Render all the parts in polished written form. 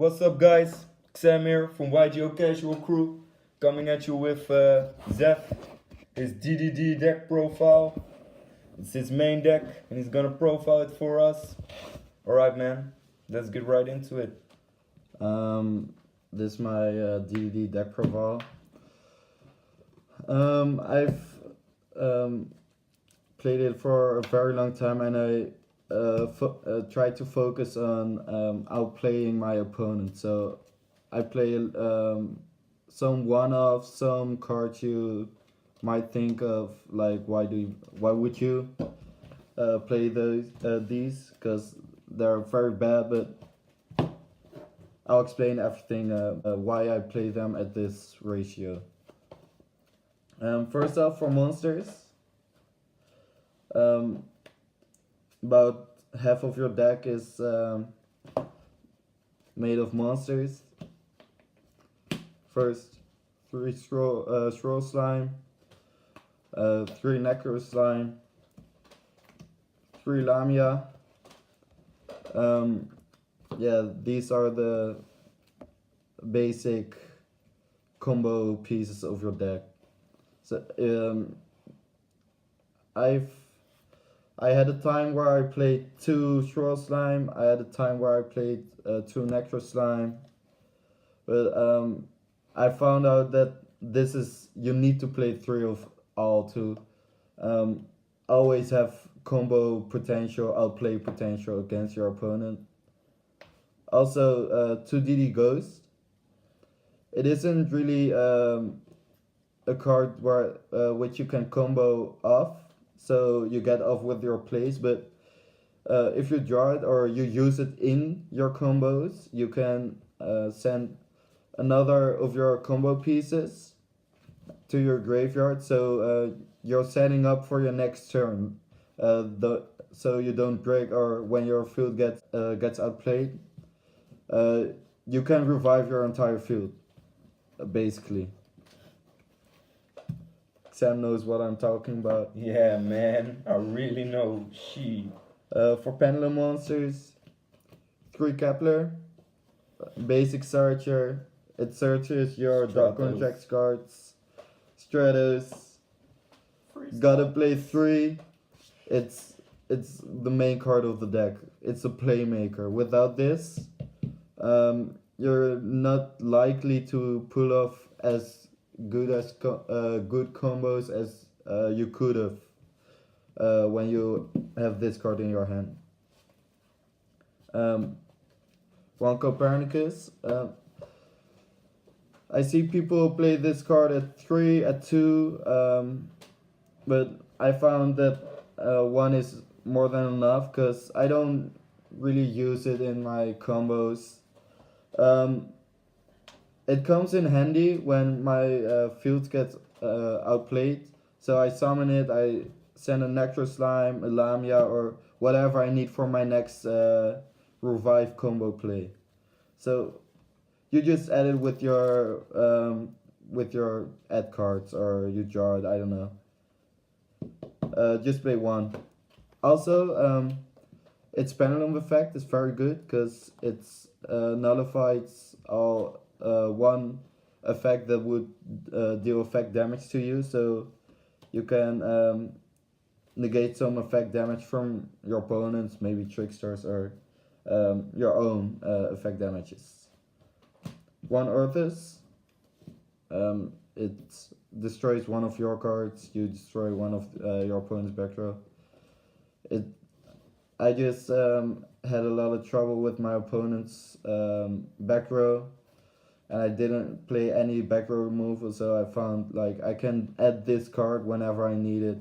What's up, guys? Sam here from YGO Casual Crew, coming at you with Deph, his DDD deck profile. It's his main deck, and he's gonna profile it for us. Alright, man, let's get right into it. This is my DDD deck profile. I've played it for a very long time, and I try to focus on outplaying my opponent. So I play some one-offs, some cards you might think of, like why would you play these? Because they're very bad, but I'll explain everything why I play them at this ratio. First off, for monsters, about half of your deck is made of monsters. First, 3 Scroll Slime, 3 Necro Slime, 3 Lamia. Yeah, these are the basic combo pieces of your deck. So I had a time where I played 2 Scroll Slime. I had a time where I played 2 Necro Slime. But I found out that you need to play 3 of all to always have combo potential, outplay potential against your opponent. Also, 2 DD Ghost. It isn't really a card where which you can combo off, so you get off with your plays, but if you draw it or you use it in your combos, you can send another of your combo pieces to your graveyard, so you're setting up for your next turn, so you don't break, or when your field gets outplayed, you can revive your entire field, basically. Sam knows what I'm talking about. Yeah, man, I really know. For Pendulum monsters, 3 Kepler, basic searcher. It searches your Dark Contracts cards. Stratos. Gotta play 3. It's the main card of the deck. It's a playmaker. Without this, you're not likely to pull off as good combos as you could have when you have this card in your hand. 1 Copernicus. I see people play this card at 3, at 2, but I found that 1 is more than enough because I don't really use it in my combos. It comes in handy when my field gets outplayed, so I summon it, I send a Necro Slime, a Lamia, or whatever I need for my next revive combo play. So you just add it with your add cards, or you draw it, I don't know. Just play 1. Also, its Pendulum effect is very good because it's nullifies all 1 effect that would deal effect damage to you, so you can negate some effect damage from your opponents, maybe tricksters, or your own effect damages. 1 Arthas. It destroys 1 of your cards. You destroy 1 of your opponent's back row. I just had a lot of trouble with my opponent's back row, and I didn't play any back row removal, so I found like I can add this card whenever I need it,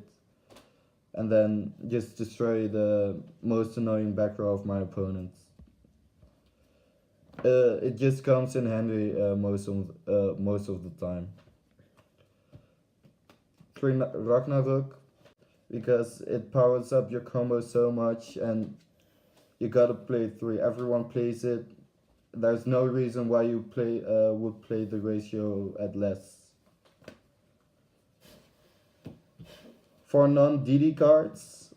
and then just destroy the most annoying back row of my opponents. It just comes in handy most of the time. 3 Ragnarok, because it powers up your combo so much, and you gotta play 3. Everyone plays it. There's no reason why you would play the ratio at less. For non-DD cards,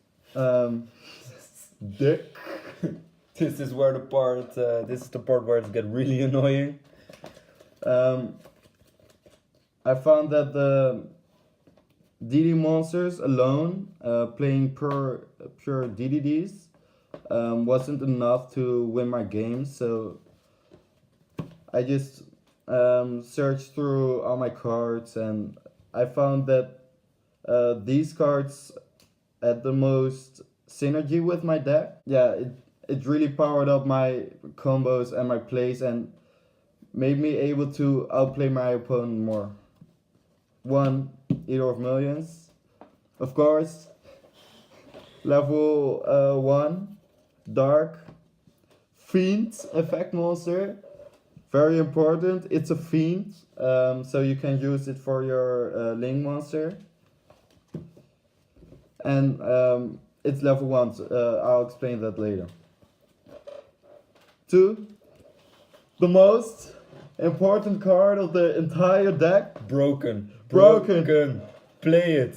Dick. This is where the part. This is the part where it gets really annoying. I found that the DD monsters alone, playing pure DDDs, wasn't enough to win my game. So I just searched through all my cards, and I found that these cards had the most synergy with my deck. Yeah, it really powered up my combos and my plays and made me able to outplay my opponent more. One, Eater of Millions, of course. Level 1, Dark, Fiend effect monster. Very important, it's a Fiend, so you can use it for your Link monster. And it's level 1, so, I'll explain that later. 2, the most important card of the entire deck. Broken. Play it.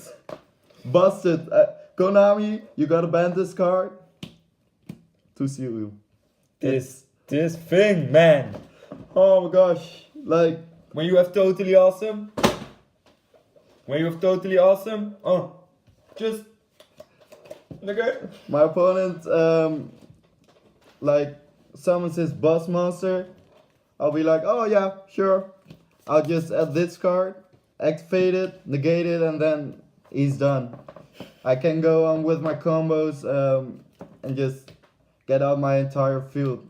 Busted. Konami, you gotta ban this card. To seal you. This thing, man. Oh my gosh. Like, When you have totally awesome. Just. Okay. my opponent, like, summons his boss monster. I'll be like, oh yeah, sure. I'll just add this card, activate it, negate it, and then he's done. I can go on with my combos and just get out my entire field.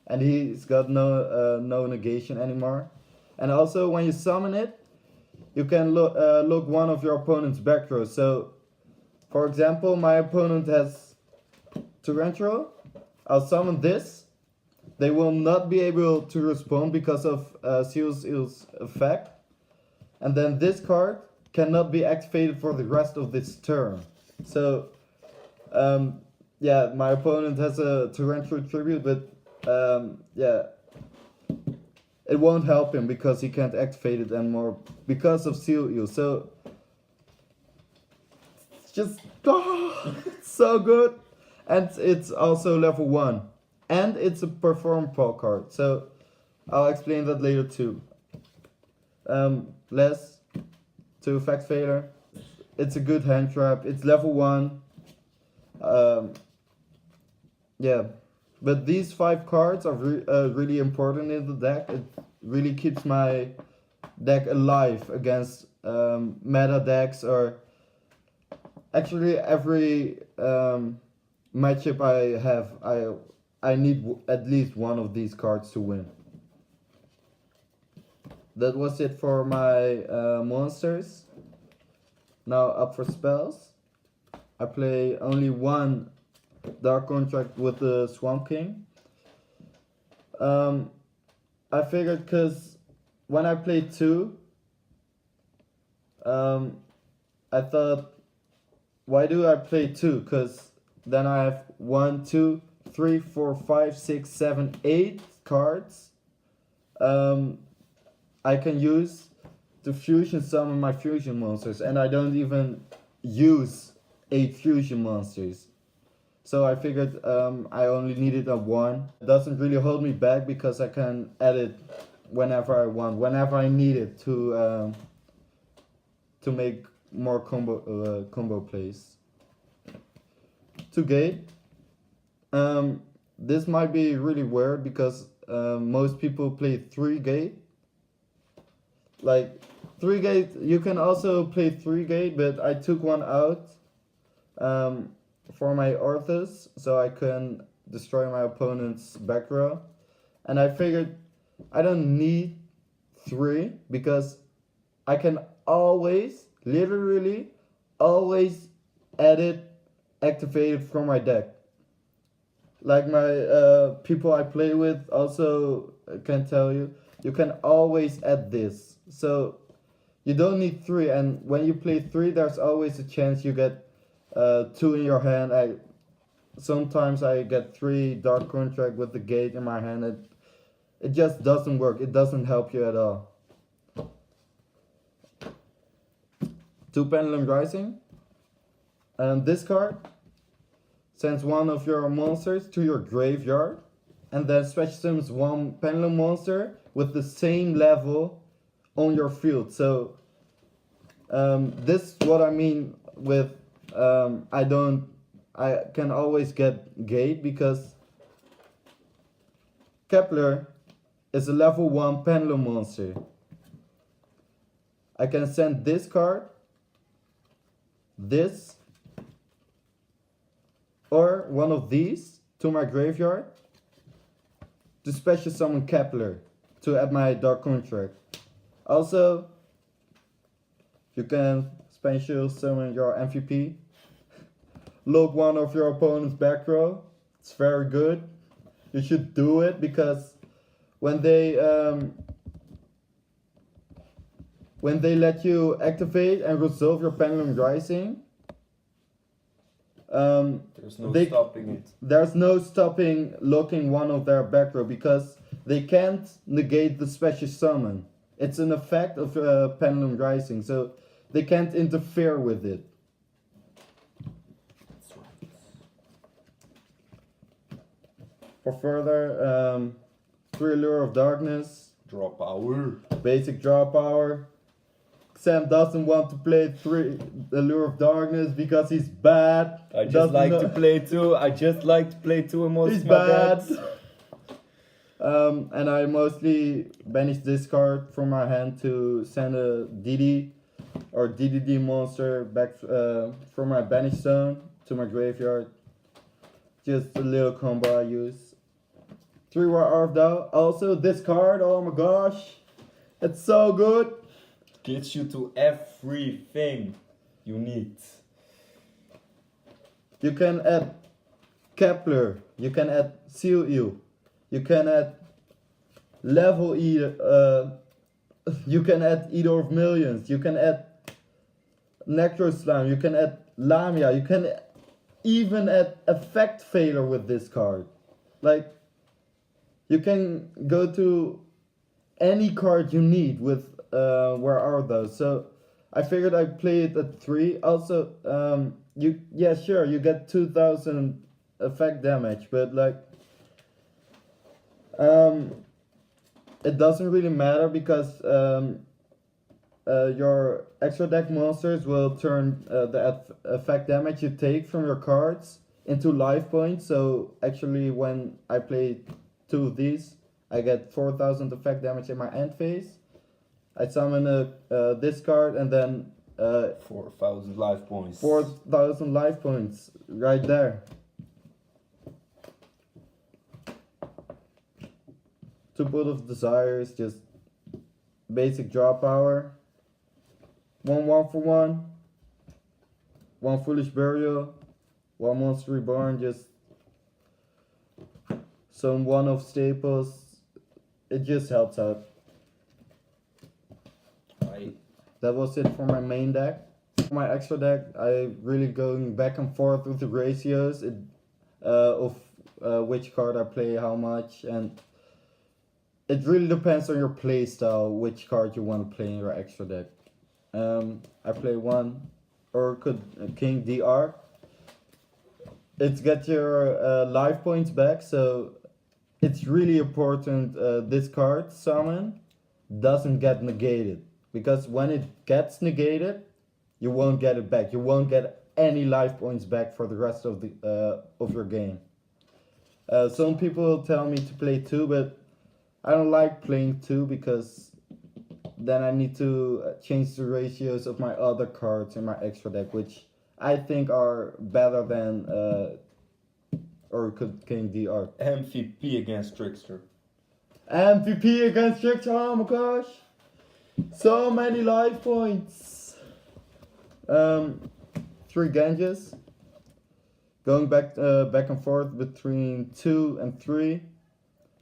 And he's got no negation anymore. And also, when you summon it, you can look one of your opponent's back rows. So, for example, my opponent has Torrential. I'll summon this. They will not be able to respond because of Seal's effect. And then this card cannot be activated for the rest of this turn. So, yeah, my opponent has a Torrential Tribute, but yeah, it won't help him because he can't activate it anymore because of Seal. So, it's just, it's so good. And it's also level 1. And it's a perform Paul card. So, I'll explain that later too. Less to Effect Failure. It's a good hand trap. It's level 1. Yeah. But these 5 cards are really important in the deck. It really keeps my deck alive against meta decks, or actually every matchup I have, I need at least one of these cards to win. That was it for my monsters. Now up for spells. I play only one Dark Contract with the Swamp King. I figured because when I played 2, I thought, why do I play 2? Because then I have 1, 2, 3, 4, 5, 6, 7, 8 cards I can use to fusion summon my fusion monsters, and I don't even use 8 fusion monsters. So I figured I only needed a 1. It doesn't really hold me back because I can add it whenever I want, whenever I need it to make more combo plays. To gate. This might be really weird because most people play 3 gate. Like 3 gate, you can also play 3 gate, but I took one out for my Orthus so I can destroy my opponent's back row. And I figured I don't need 3 because I can always, literally, always edit, activate it from my deck. Like my people I play with also can tell you, you can always add this. So you don't need 3, and when you play 3, there's always a chance you get 2 in your hand. Sometimes I get 3 Dark Contract with the gate in my hand. It just doesn't work. It doesn't help you at all. 2 Pendulum Rising. This card sends one of your monsters to your graveyard, and then special summons one pendulum monster with the same level on your field. So this is what I mean with I can always get Gate because Kepler is a level 1 pendulum monster. I can send this card, this, or one of these to my graveyard to special summon Kepler to add my Dark Contract. Also, you can special summon your MVP. Look one of your opponent's back row. It's very good. You should do it because when they let you activate and resolve your Pendulum Rising, There's no stopping it. there's no stopping looking one of their back row because they can't negate the special summon. It's an effect of Pendulum Rising, so they can't interfere with it. That's right. For further, 3 Allure of Darkness, Draw power. basic draw power. Sam doesn't want to play 3 Allure of Darkness because he's bad. I just Doesn't like know- to play 2. I just like to play 2 in most He's of my bad. decks. And I mostly banish this card from my hand to send a DD or DDD monster back from my banish zone to my graveyard. Just a little combo I use. 3 War Arf Dow. Also this card, oh my gosh. It's so good. Gets you to everything you need. You can add Kepler. You can add Seal Eel. You can add Level Eater. You can add Eater of Millions. You can add Necro Slime. You can add Lamia. You can even add Effect Failure with this card. Like, you can go to any card you need with where are those? So I figured I'd play it at 3. Also, you get 2000 effect damage, but like it doesn't really matter because your extra deck monsters will turn the effect damage you take from your cards into life points. So actually when I play 2 of these, I get 4000 effect damage in my end phase. I summon this card and then 4,000 life points. 4000 life points right there. 2 Bolt of Desires, just basic draw power. 1 for 1. 1 Foolish Burial. 1 Monster Reborn, just some one of staples. It just helps out. That was it for my main deck. For my extra deck, I really going back and forth with the ratios of which card I play, how much, and it really depends on your play style, which card you want to play in your extra deck. I play 1 King DR. It's get your life points back, so it's really important this card, Summon, doesn't get negated. Because when it gets negated, you won't get it back. You won't get any life points back for the rest of the of your game. Some people tell me to play 2, but I don't like playing 2 because then I need to change the ratios of my other cards in my extra deck, which I think are better than King DR. MVP against Trickster. MVP against Trickster, oh my gosh! So many life points. 3 Ganges. Going back and forth between 2 and 3.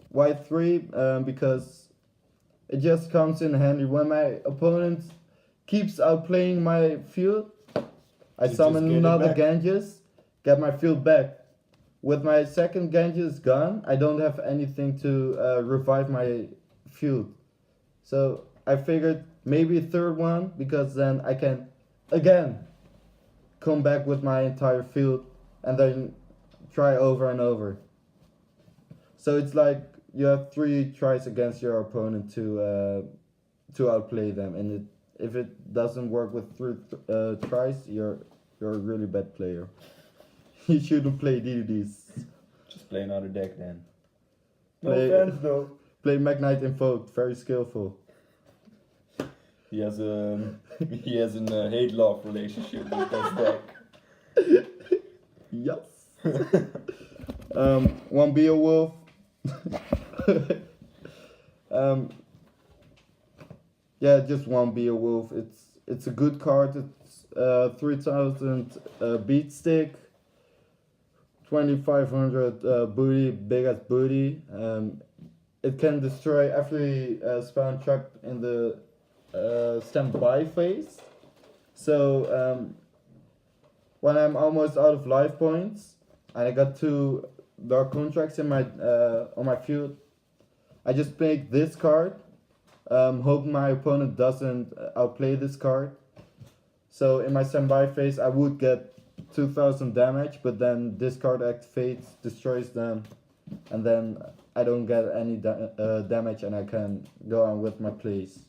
Why 3? Because it just comes in handy when my opponent keeps outplaying my field. I You summon just get it another back. Ganges, get my field back. With my second Ganges gone, I don't have anything to revive my field. So I figured maybe a 3rd one, because then I can again come back with my entire field and then try over and over. So it's like you have 3 tries against your opponent to outplay them, and if it doesn't work with 3 tries, you're a really bad player. You shouldn't play DDDs. Just play another deck then. No Play- offense though. Play Magnite Invoke, very skillful. He has a hate love relationship with that deck. Yes. 1 Beowulf. Yeah, just 1 Beowulf. It's a good card. It's 3000 beat stick, 2500 booty, big as booty. It can destroy every spell and trap in the standby phase. So when I'm almost out of life points and I got 2 dark contracts in my on my field, I just make this card, hope my opponent doesn't outplay this card. So in my standby phase I would get 2000 damage, but then this card activates, destroys them, and then I don't get any damage and I can go on with my plays.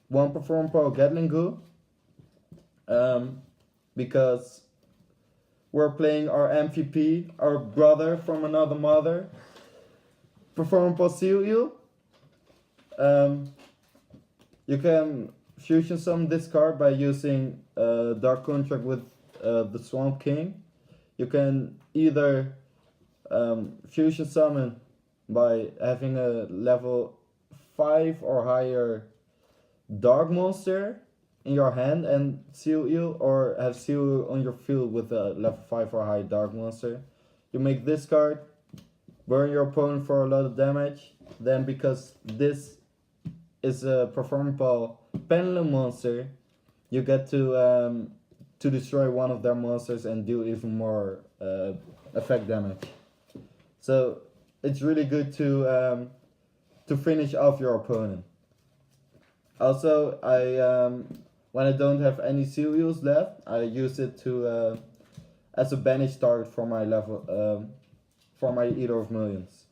1 Perform Power Gatling Goo, because we're playing our MVP, our brother from another mother. Perform Power Seal You. You can fusion summon this card by using Dark Contract with the Swamp King. You can either fusion summon by having a level 5 or higher dark monster in your hand and seal you, or have seal you on your field with a level 5 or higher dark monster. You make this card, burn your opponent for a lot of damage. Then because this is a performable pendulum monster, you get to destroy one of their monsters and do even more effect damage. So it's really good to finish off your opponent. Also, when I don't have any seal use left, I use it to as a banish target for my level for my Eater of Millions.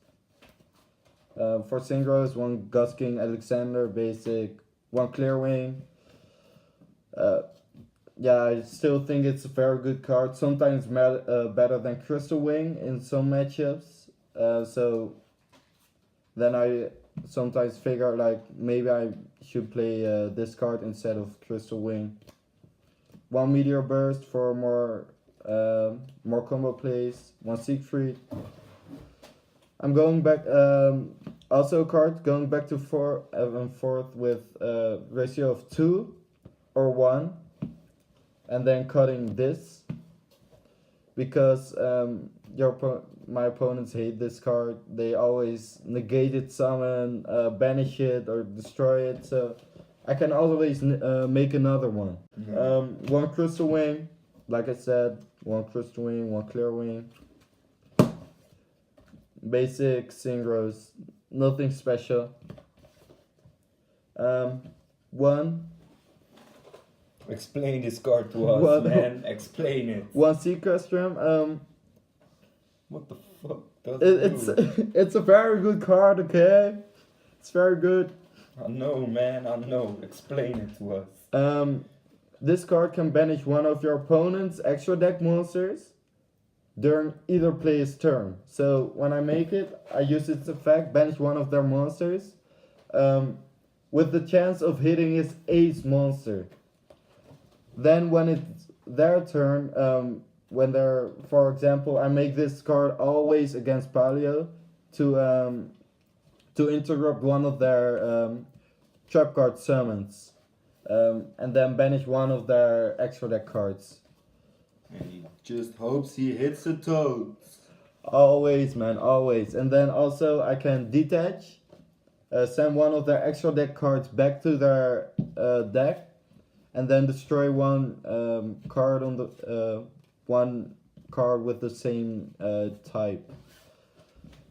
For Synchros, 1 Ghost King Alexander basic, 1 Clearwing. Yeah, I still think it's a very good card. Sometimes better than Crystal Wing in some matchups. So then I sometimes figure like maybe I should play this card instead of Crystal Wing. 1 Meteor Burst for more combo plays. 1 Siegfried. I'm going back. Also a card going back to 4 and 4th with ratio of 2 or 1, and then cutting this because my opponents hate this card. They always negate it, summon, banish it, or destroy it. So I can always make another one. 1 Crystal Wing, like I said, 1 Crystal Wing, 1 Clear Wing. Basic Synchros, nothing special. 1. Explain this card to us, man. Explain it. 1 Sequestrum. What the fuck does it do? It's a very good card, okay? It's very good. I know, man. I know. Explain it to us. This card can banish one of your opponent's extra deck monsters during either player's turn. So when I make it, I use its effect, banish one of their monsters, with the chance of hitting his ace monster. Then when it's their turn, when they're, for example, I make this card always against Palio to interrupt one of their trap card summons, and then banish one of their extra deck cards. And he just hopes he hits a toad. Always, man, always. And then also I can detach, send one of their extra deck cards back to their deck, and then destroy one card on the one card with the same type.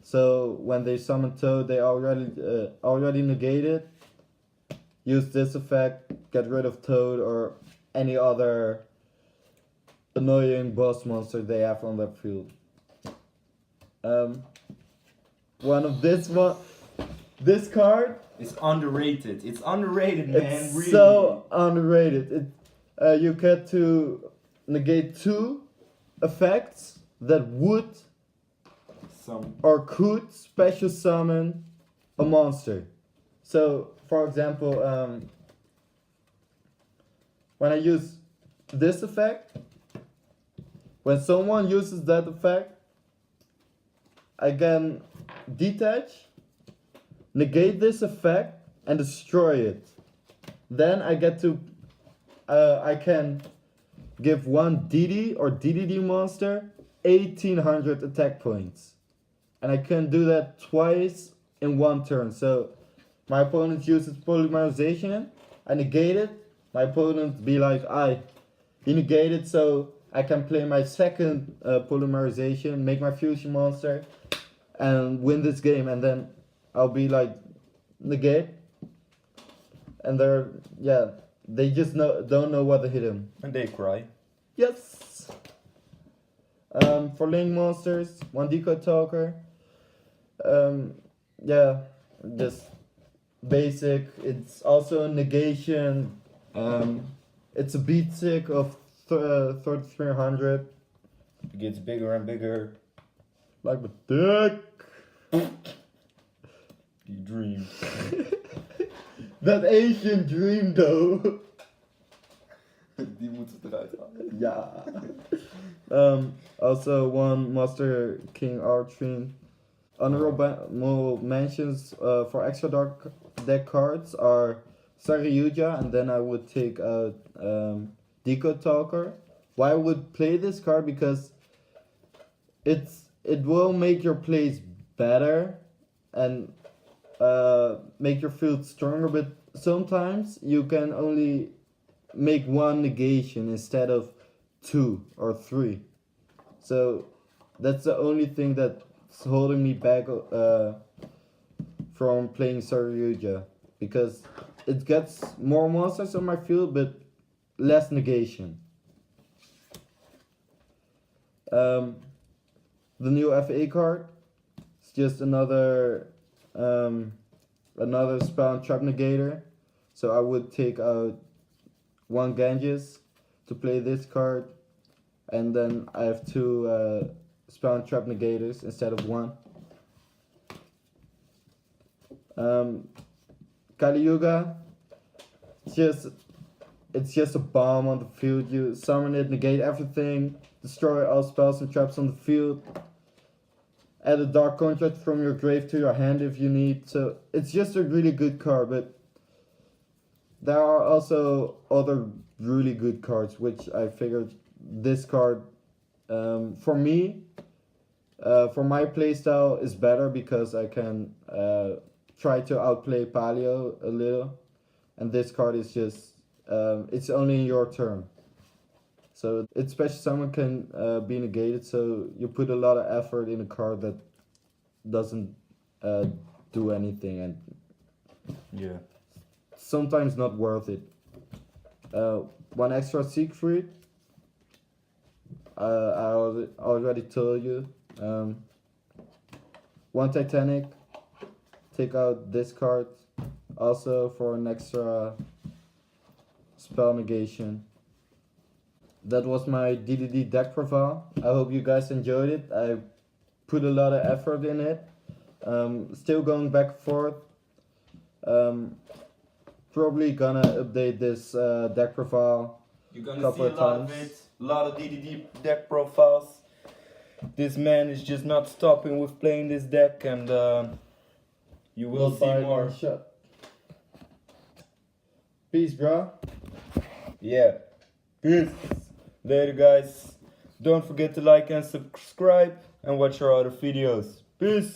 So when they summon Toad, they already negate it. Use this effect, get rid of Toad or any other annoying boss monster they have on their field. One of this card. It's underrated. It's underrated, man. It's really. so underrated. You get to negate 2 effects that would or could special summon a monster. So, for example, when I use this effect, when someone uses that effect, I can detach, negate this effect, and destroy it. Then I get to, I can give one DD or DDD monster 1800 attack points. And I can do that twice in one turn. So my opponent uses polymerization, I negate it, my opponent be like, he negated, so I can play my second polymerization, make my fusion monster, and win this game. And then I'll be like, negate, and they just don't know what to hit him. And they cry. Yes. For link monsters, one decoy talker. Just basic. It's also a negation. It's a beat sick of 3300. It gets bigger and bigger. Like my dick. You dream. That Asian dream though. Die moeten eruit halen. Ja. Also one Master King Archfiend. Honorable mentions for extra dark deck cards are Saryuja, and then I would take out Deco Talker. Why I would play this card? Because it will make your plays better and make your field stronger, but sometimes you can only make one negation instead of 2 or 3. So that's the only thing that's holding me back from playing Saryuja, because it gets more monsters on my field but less negation. The new FA card, it's just another spell and trap negator. So I would take out one Ganges to play this card, and then I have 2 spell and trap negators instead of 1. Kali Yuga, it's just a bomb on the field. You summon it, negate everything, destroy all spells and traps on the field. Add a dark contract from your grave to your hand if you need. So it's just a really good card, but there are also other really good cards, which I figured this card, for me, for my playstyle, is better because I can try to outplay Paleo a little, and this card is just, it's only in your turn. So it's special summon can be negated, so you put a lot of effort in a card that doesn't do anything, and yeah, sometimes not worth it. One extra Siegfried, I already told you. One Titanic, take out this card, also for an extra spell negation. That was my DDD deck profile. I hope you guys enjoyed it. I put a lot of effort in it. Still going back and forth. Probably gonna update this deck profile. you're gonna couple see a of lot times. of it. A lot of DDD deck profiles. This man is just not stopping with playing this deck, and you will see more. Peace, bro. Yeah. Peace. Later, guys. Don't forget to like and subscribe and watch our other videos. Peace.